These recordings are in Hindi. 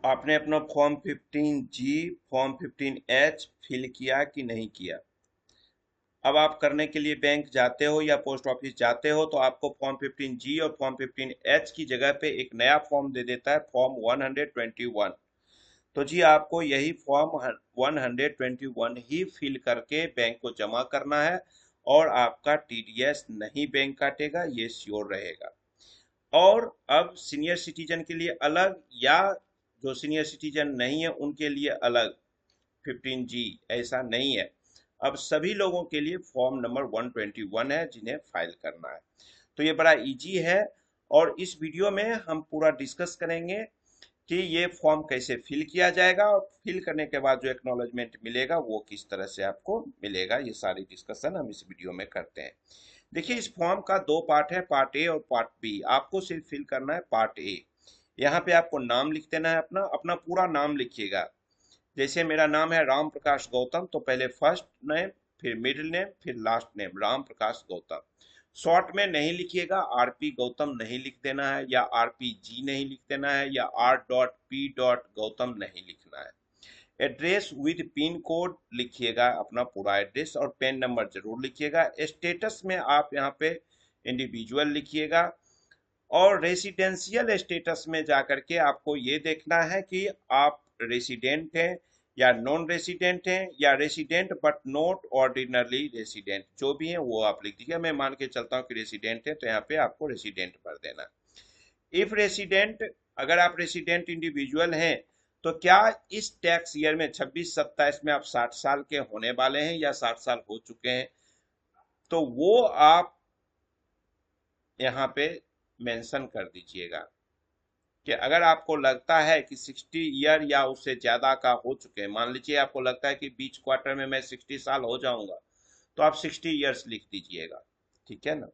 आपने अपना form 15G form 15H fill किया कि नहीं किया। अब आप करने के लिए बैंक जाते हो या पोस्ट ऑफिस जाते हो तो आपको फॉर्म 15G और फॉर्म 15H की जगह पे एक नया फॉर्म दे देता है, फॉर्म 121। तो जी आपको यही फॉर्म 121 ही फिल करके बैंक को जमा करना है, और आपका TDS नहीं बैंक काटेगा, ये श्योर रहेगा। और अब सीनियर सिटीजन के लिए अलग, या जो सीनियर सिटीजन नहीं है उनके लिए अलग 15G, ऐसा नहीं है। अब सभी लोगों के लिए फॉर्म नंबर 121 है जिन्हें फाइल करना है। तो ये बड़ा इजी है, और इस वीडियो में हम पूरा डिस्कस करेंगे कि ये फॉर्म कैसे फिल किया जाएगा, और फिल करने के बाद जो एक्नॉलेजमेंट मिलेगा वो किस तरह से आपको मिलेगा। ये सारी डिस्कशन हम इस वीडियो में करते हैं। देखिए, इस फॉर्म का दो पार्ट है, पार्ट ए और पार्ट बी। आपको सिर्फ फिल करना है पार्ट ए। यहाँ पे आपको नाम लिख देना है, अपना अपना पूरा नाम लिखिएगा। जैसे मेरा नाम है राम प्रकाश गौतम, तो पहले फर्स्ट नेम, फिर मिडिल नेम, फिर last name, Ram Prakash Gautam. Short में नहीं लिखिएगा, RP गौतम नहीं लिख देना है, या RPG नहीं लिख देना है, या R.P. गौतम नहीं लिखना है। एड्रेस विद पिन कोड लिखिएगा, अपना पूरा एड्रेस, और पेन नंबर जरूर लिखिएगा। स्टेटस में आप यहाँ पे इंडिविजुअल लिखिएगा, और रेसिडेंशियल स्टेटस में जाकर के आपको ये देखना है कि आप रेसिडेंट हैं या नॉन रेसिडेंट हैं, या resident but not ordinary resident, जो भी है वो आप लिख दीजिए। मैं मान के चलता हूँ कि रेसिडेंट है, तो यहाँ पे आपको रेसिडेंट भर देना। इफ रेसिडेंट, अगर आप रेसिडेंट इंडिविजुअल हैं, तो क्या इस टैक्स ईयर में 26-27 में आप 60 साल के होने वाले हैं या 60 साल हो चुके हैं, तो वो आप यहाँ पे मेंशन कर दीजिएगा। कि अगर आपको लगता है कि 60 ईयर या उससे ज्यादा का हो चुके हैं, मान लीजिए आपको लगता है कि बीच क्वार्टर में मैं 60 साल हो जाऊंगा, तो आप 60 ईयर्स लिख दीजिएगा। ठीक है ना।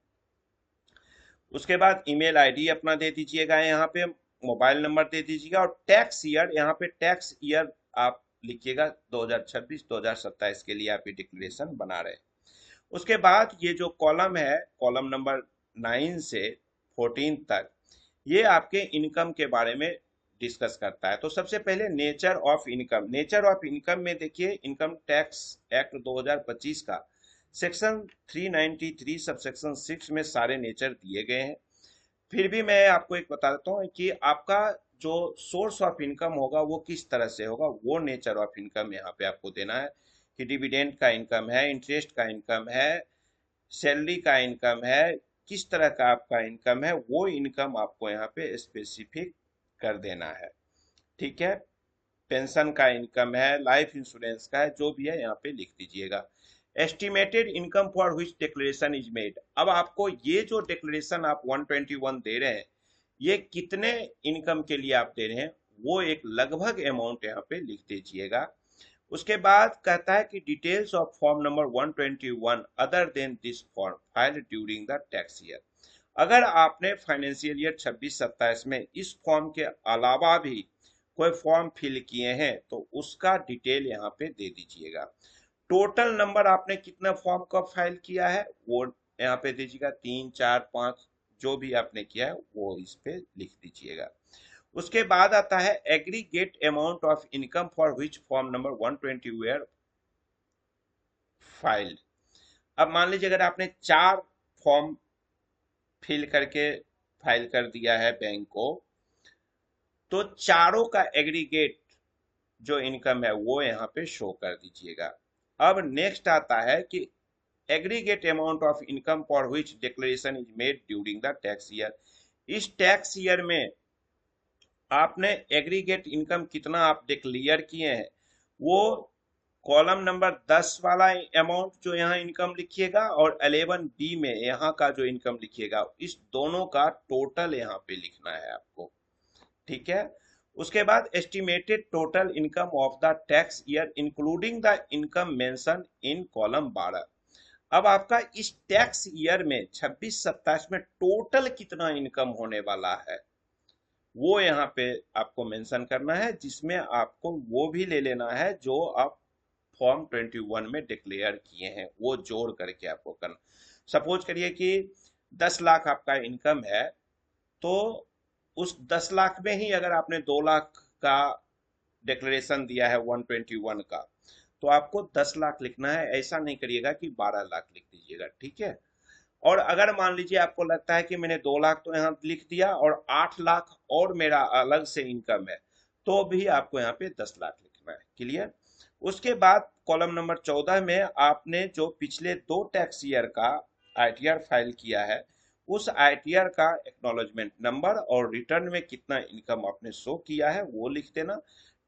उसके बाद ईमेल आईडी अपना दे दीजिएगा, यहाँ पे मोबाइल नंबर दे दीजिएगा, और टैक्स ईयर, यहाँ पे टैक्स ईयर आप लिखिएगा 2026-2027 के लिए आप ये डिक्लेरेशन बना रहे हैं। उसके बाद ये जो कॉलम है, कॉलम नंबर 9 से 14 तक, ये आपके इनकम के बारे में डिस्कस करता है। तो सबसे पहले nature of income. Nature of income में देखिए, इनकम टैक्स एक्ट 2025 का सेक्शन 393 सब सेक्शन 6 में सारे नेचर दिए गए हैं। फिर भी मैं आपको एक बता देता हूँ कि आपका जो सोर्स ऑफ इनकम होगा वो किस तरह से होगा, वो नेचर ऑफ इनकम यहाँ पे आपको देना है। कि डिविडेंड का इनकम है, इंटरेस्ट का इनकम है, सैलरी का इनकम है, किस तरह का आपका इनकम है, वो इनकम आपको यहाँ पे स्पेसिफिक कर देना है। ठीक है। पेंशन का इनकम है, लाइफ इंश्योरेंस का है, जो भी है यहाँ पे लिख दीजिएगा। Estimated income for which declaration is made. अब आपको ये जो डिक्लेरेशन आप 121 दे रहे हैं, ये कितने इनकम के लिए आप दे रहे हैं, वो एक लगभग अमाउंट यहाँ पे लिख दीजिएगा। उसके बाद कहता है कि details of form number 121 other than this form filed during the tax year. अगर आपने फाइनेंशियल ईयर 26-27 में इस फॉर्म के अलावा भी कोई फॉर्म फिल किए हैं, तो उसका डिटेल यहाँ पे दे दीजिएगा। टोटल नंबर आपने कितना फॉर्म का फाइल किया है वो यहाँ पे दीजिएगा, 3, 4, 5, जो भी आपने किया है वो इस पे लिख दीजिएगा। उसके बाद आता है aggregate amount of income for which form number 120 were filed. अब मान लीजिए अगर आपने 4 फॉर्म फिल करके फाइल कर दिया है बैंक को, तो चारों का एग्रीगेट जो इनकम है वो यहाँ पे शो कर दीजिएगा। अब नेक्स्ट आता है कि aggregate amount of income for which declaration is made during the tax year. इस टैक्स ईयर में आपने एग्रीगेट इनकम कितना आप डिक्लेयर किए हैं, वो कॉलम नंबर 10 वाला अमाउंट जो यहाँ इनकम लिखिएगा, और 11B में यहाँ का जो इनकम लिखिएगा, इस दोनों का टोटल यहाँ पे लिखना है आपको। ठीक है। उसके बाद estimated total income of the tax year including the income mention in column 12। अब आपका इस टैक्स ईयर में 26-27 में टोटल कितना इनकम होने वाला है, वो यहाँ पे आपको मेंशन करना है, जिसमें आपको वो भी ले लेना है जो आप फॉर्म 21 में डिक्लेयर किए हैं, वो जोड़ करके आपको करना। सपोज करिए कि 10 लाख आपका इनकम है, तो उस 10 लाख में ही अगर आपने 2 लाख का डिक्लेरेशन दिया है 121 का, तो आपको 10 लाख लिखना है, ऐसा नहीं करिएगा कि 12 लाख लिख दीजिएगा, ठीक है। और अगर मान लीजिए आपको लगता है कि मैंने 2 लाख तो यहाँ लिख दिया और 8 लाख और मेरा अलग से इनकम है, तो भी आपको यहाँ पे 10 लाख लिखना है, क्लियर। उसके बाद कॉलम नंबर 14 में आपने जो पिछले 2 टैक्स ईयर का आईटीआर फाइल किया है, उस आईटीआर का एक्नॉलेजमेंट नंबर और रिटर्न में कितना इनकम आपने शो किया है वो लिख देना।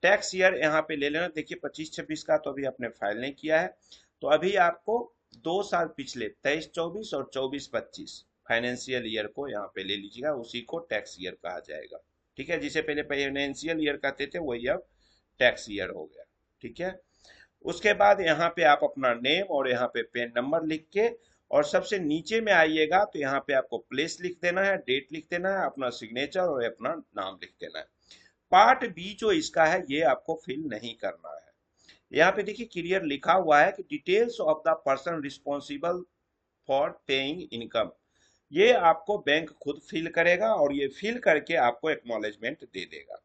टैक्स ईयर यहाँ पे ले लेना, देखिए 25-26 का तो अभी आपने फाइल नहीं किया है, तो अभी आपको 2 साल पिछले 23-24 और 24-25 फाइनेंशियल ईयर को यहाँ पे ले लीजिएगा, उसी को टैक्स ईयर कहा जाएगा, ठीक है। जिसे पहले फाइनेंशियल ईयर कहते थे वही अब टैक्स ईयर हो गया, ठीक है। उसके बाद यहाँ पे आप अपना नेम और यहाँ पे पेन नंबर लिख के, और सबसे नीचे में आइएगा तो यहाँ पे आपको प्लेस लिख देना है, डेट लिख देना है, अपना सिग्नेचर और अपना नाम लिख देना है। पार्ट बी जो इसका है ये आपको फिल नहीं करना है। यहाँ पे देखिए क्लियर लिखा हुआ है कि details of the person responsible for paying income, ये आपको बैंक खुद फिल करेगा और ये फिल करके आपको एक्नॉलेजमेंट दे देगा।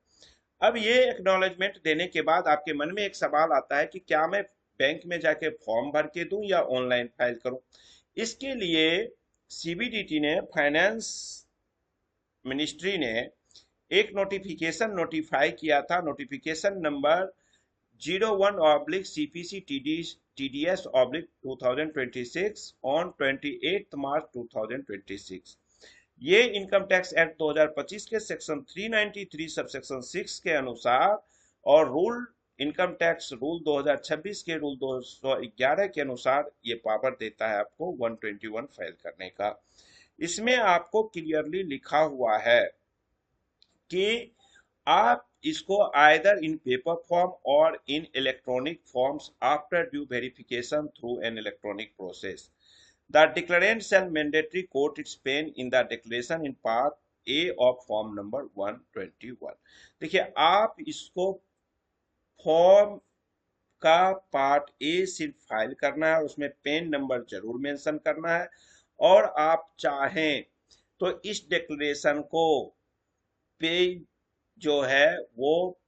अब ये एक्नॉलेजमेंट देने के बाद आपके मन में एक सवाल आता है कि क्या मैं बैंक में जाके फॉर्म भर के दूं या ऑनलाइन फाइल करूं। इसके लिए सीबीडीटी ने, फाइनेंस मिनिस्ट्री ने एक नोटिफिकेशन नोटिफाई किया था, notification number 01/CPC TDS 2026 on 28 मार्च 2026। ये इनकम टैक्स एक्ट 2025 के सेक्शन 393 सबसेक्शन 6 के अनुसार और रूल इनकम टैक्स रूल 2026 के रूल 211 के अनुसार ये पावर देता है आपको 121 फाइल करने का। इसमें आपको क्लियरली लिखा हुआ है कि आप इसको आइदर इन पेपर फॉर्म और इन electronic forms after due verification through an electronic process, the declarant shall mandatory quote its pen in the declaration in part A of form number 121। देखिए आप इसको फॉर्म का पार्ट ए सिर्फ फाइल करना है, उसमें पेन नंबर जरूर मेंशन करना है, और आप चाहें तो इस डिक्लेरेशन को पेज जो है वो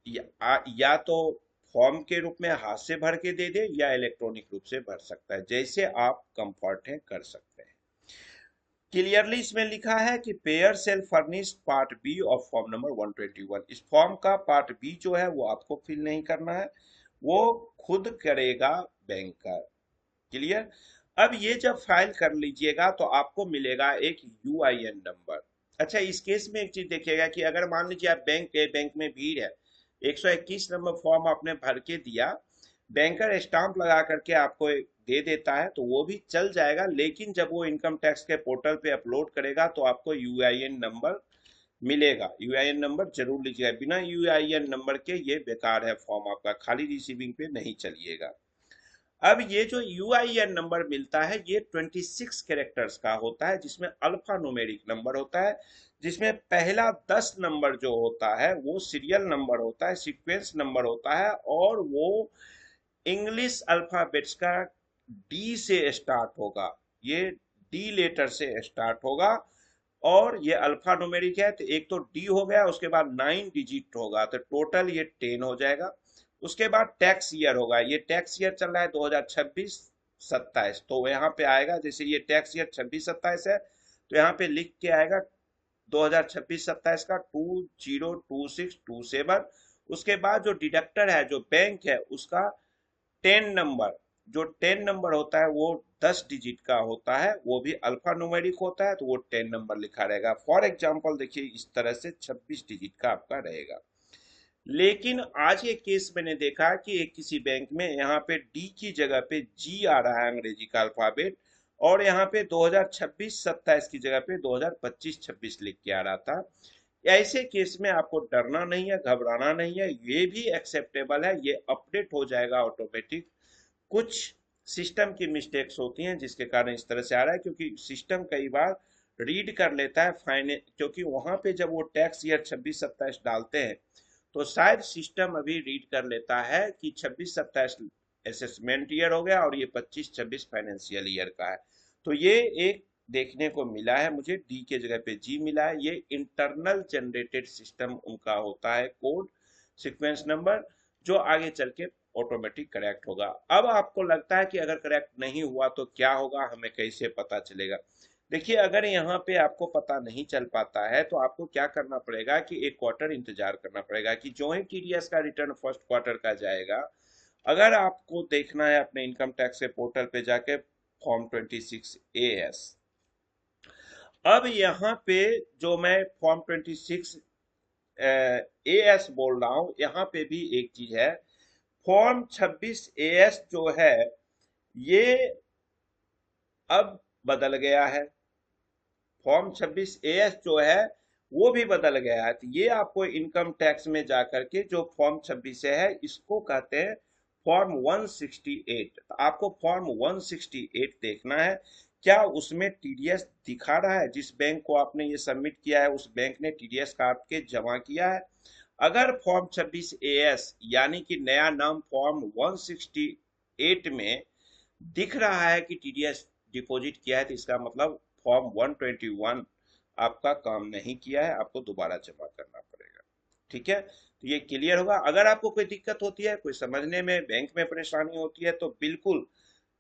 या तो फॉर्म के रूप में हाथ से भर के दे दे या इलेक्ट्रॉनिक रूप से भर सकता है, जैसे आप कंफर्ट है कर सकते हैं। क्लियरली इसमें लिखा है कि payer shall furnish part B of form number 121। इस फॉर्म का पार्ट बी जो है वो आपको फिल नहीं करना है, वो खुद करेगा बैंकर, क्लियर। अब ये जब फाइल कर लीजिएगा तो आपको मिलेगा एक यूआईएन नंबर। अच्छा, इस केस में एक चीज देखिएगा कि अगर मान लीजिए आप बैंक में भीड़ है, 121 नंबर फॉर्म आपने भर के दिया, बैंकर स्टाम्प लगा करके आपको दे देता है तो वो भी चल जाएगा, लेकिन जब वो इनकम टैक्स के पोर्टल पे अपलोड करेगा तो आपको यूआईएन नंबर मिलेगा। यूआईएन नंबर जरूर लीजिएगा, बिना यूआईएन नंबर के ये बेकार है फॉर्म आपका, खाली रिसीविंग पे नहीं चलिएगा। अब ये जो यूआईएन नंबर मिलता है ये 26 कैरेक्टर्स का होता है, जिसमें अल्फा न्यूमेरिक नंबर होता है, जिसमें पहला 10 नंबर जो होता है वो सीरियल नंबर होता है, सीक्वेंस नंबर होता है, और वो इंग्लिश अल्फाबेट्स का डी से स्टार्ट होगा, ये डी लेटर से स्टार्ट होगा, और ये अल्फा न्यूमेरिक है तो एक तो डी हो गया, उसके बाद 9 डिजिट होगा, तो टोटल ये 10 हो जाएगा। उसके बाद टैक्स ईयर होगा, ये टैक्स ईयर चल रहा है 2026-27, तो यहाँ पे आएगा, जैसे ये टैक्स ईयर 26-27 है तो यहाँ पे लिख के आएगा 2026-27 का 202627। उसके बाद जो डिडक्टर है, जो बैंक है, उसका 10 नंबर, जो 10 नंबर होता है वो 10 डिजिट का होता है, वो भी अल्फा न्यूमेरिक होता है, तो वो 10 नंबर लिखा रहेगा। फॉर एग्जांपल देखिए इस तरह से 26 डिजिट का आपका रहेगा। लेकिन आज के केस मैंने देखा कि एक किसी बैंक में यहाँ पे डी की जगह पे जी आ रहा है अंग्रेजी का अल्फाबेट, और यहाँ पे 2026-27 की जगह पे 2025-26 लिख के आ रहा था। ऐसे केस में आपको डरना नहीं है, घबराना नहीं है, ये भी एक्सेप्टेबल है, ये अपडेट हो जाएगा ऑटोमेटिक। कुछ सिस्टम की मिस्टेक्स होती हैं जिसके कारण इस तरह से आ रहा है, क्योंकि सिस्टम कई बार रीड कर लेता है क्योंकि वहां पे जब वो टैक्स ईयर 26-27 डालते हैं तो शायद सिस्टम अभी रीड कर लेता है कि 26-27 असेसमेंट ईयर हो गया और ये 25-26 फाइनेंशियल ईयर का है, तो ये एक देखने को मिला है, मुझे डी के जगह पे जी मिला है। ये इंटरनल जनरेटेड सिस्टम उनका होता है कोड सीक्वेंस नंबर, जो आगे चल के ऑटोमेटिक करेक्ट होगा। अब आपको लगता है कि अगर करेक्ट नहीं हुआ तो क्या होगा, हमें कैसे पता चलेगा? देखिए, अगर यहाँ पे आपको पता नहीं चल पाता है तो आपको क्या करना पड़ेगा कि एक क्वार्टर इंतजार करना पड़ेगा कि जो ही टीडीएस का रिटर्न फर्स्ट क्वार्टर का जाएगा। अगर आपको देखना है अपने इनकम टैक्स के पोर्टल पे जाके फॉर्म 26 AS, अब यहाँ पे जो मैं फॉर्म 26 AS बोल रहा हूं, यहाँ पे भी एक चीज है। फॉर्म 26 AS जो है ये अब बदल गया है। फॉर्म 26 AS जो है वो भी बदल गया है। तो ये आपको इनकम टैक्स में जाकर के जो फॉर्म 26 है इसको कहते हैं फॉर्म 168। तो आपको फॉर्म 168 देखना है, क्या उसमें टीडीएस दिखा रहा है? जिस बैंक को आपने ये सबमिट किया है उस बैंक ने टीडीएस काट के जमा किया है? अगर फॉर्म 26 AS यानी कि नया नाम फॉर्म 168 में दिख रहा है कि टीडीएस डिपॉजिट किया है, तो इसका मतलब फॉर्म 121 आपका काम नहीं किया है, आपको दोबारा जमा करना पड़ेगा। ठीक है, तो ये क्लियर होगा। अगर आपको कोई दिक्कत होती है, कोई समझने में, बैंक में परेशानी होती है, तो बिल्कुल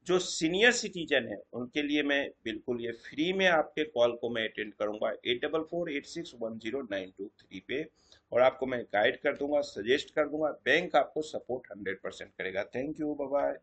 जो सीनियर सिटीजन है उनके लिए मैं बिल्कुल ये फ्री में आपके कॉल को मैं अटेंड करूंगा 8448610923 पे, और आपको मैं गाइड कर दूंगा, सजेस्ट कर दूंगा। बैंक आपको सपोर्ट 100% करेगा। Thank you, bye bye.